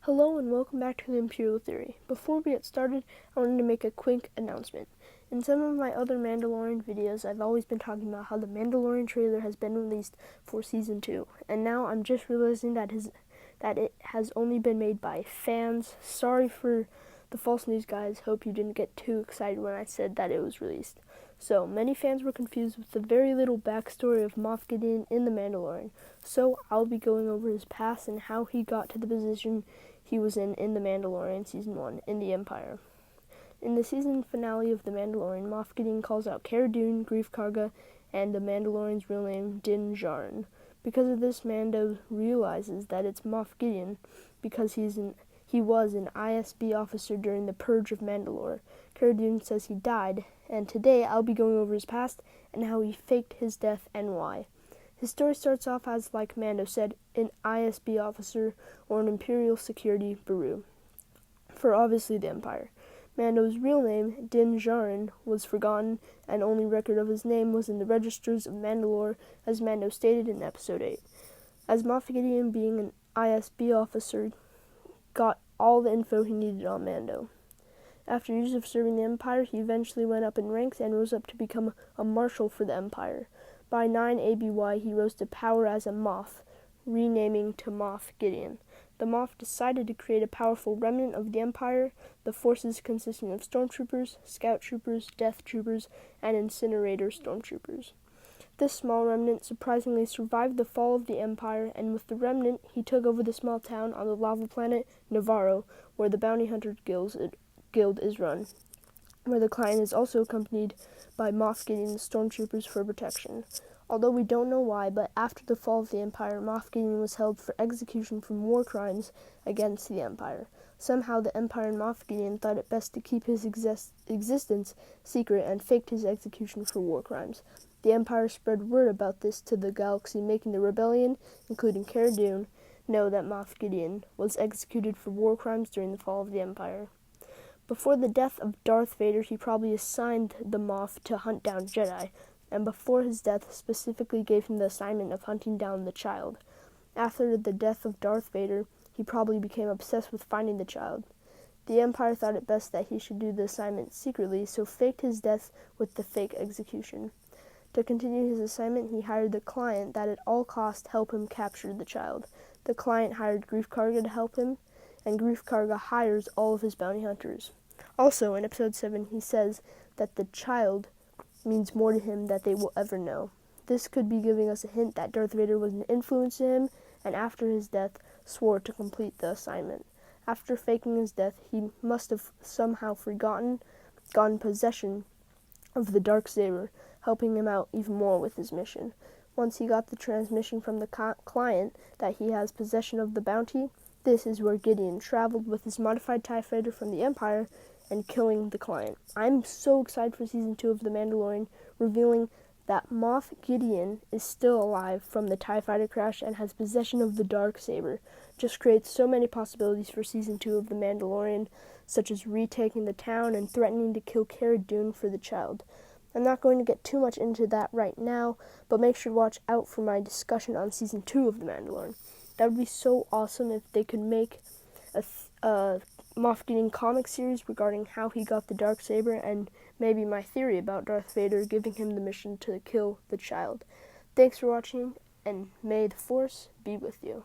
Hello and welcome back to the Imperial Theory. Before we get started, I wanted to make a quick announcement. In some of my other Mandalorian videos, I've always been talking about how the Mandalorian trailer has been released for Season 2, and now I'm just realizing that it has only been made by fans. Sorry for the false news, guys. Hope you didn't get too excited when I said that it was released. So, many fans were confused with the very little backstory of Moff Gideon in The Mandalorian, so I'll be going over his past and how he got to the position he was in The Mandalorian Season 1 in the Empire. In the season finale of The Mandalorian, Moff Gideon calls out Cara Dune, Greef Karga, and the Mandalorian's real name, Din Djarin. Because of this, Mando realizes that it's Moff Gideon because he was an ISB officer during the purge of Mandalore. Cara Dune says he died, and today I'll be going over his past and how he faked his death and why. His story starts off as, like Mando said, an ISB officer or an Imperial Security Bureau for obviously the Empire. Mando's real name, Din Djarin, was forgotten, and only record of his name was in the registers of Mandalore, as Mando stated in Episode 8. As Moff Gideon, being an ISB officer, got all the info he needed on Mando. After years of serving the Empire, he eventually went up in ranks and rose up to become a marshal for the Empire. By 9 ABY, he rose to power as a Moff, renaming to Moff Gideon. The Moff decided to create a powerful remnant of the Empire, the forces consisting of stormtroopers, scout troopers, death troopers, and incinerator stormtroopers. This small remnant surprisingly survived the fall of the Empire, and with the remnant, he took over the small town on the lava planet Navarro, where the bounty hunter guild is run, where the client is also accompanied by Moff Gideon's stormtroopers for protection. Although we don't know why, but after the fall of the Empire, Moff Gideon was held for execution for war crimes against the Empire. Somehow the Empire and Moff Gideon thought it best to keep his existence secret and faked his execution for war crimes. The Empire spread word about this to the galaxy, making the rebellion, including Cara Dune, know that Moff Gideon was executed for war crimes during the fall of the Empire. Before the death of Darth Vader, he probably assigned the Moff to hunt down Jedi, and before his death specifically gave him the assignment of hunting down the child. After the death of Darth Vader, he probably became obsessed with finding the child. The Empire thought it best that he should do the assignment secretly, so faked his death with the fake execution. To continue his assignment, he hired the client that at all costs help him capture the child. The client hired Greef Karga to help him, and Greef Karga hires all of his bounty hunters. Also, in Episode 7, he says that the child means more to him than they will ever know. This could be giving us a hint that Darth Vader was an influence to him, and after his death, swore to complete the assignment. After faking his death, he must have somehow gotten possession of the Darksaber, helping him out even more with his mission. Once he got the transmission from the client that he has possession of the bounty, this is where Gideon traveled with his modified TIE fighter from the Empire and killing the client. I'm so excited for Season 2 of The Mandalorian, revealing that Moff Gideon is still alive from the TIE fighter crash and has possession of the Darksaber. Just creates so many possibilities for Season 2 of The Mandalorian, such as retaking the town and threatening to kill Cara Dune for the child. I'm not going to get too much into that right now, but make sure to watch out for my discussion on Season 2 of The Mandalorian. That would be so awesome if they could make a Moff Gideon comic series regarding how he got the Darksaber, and maybe my theory about Darth Vader giving him the mission to kill the child. Thanks for watching, and may the Force be with you.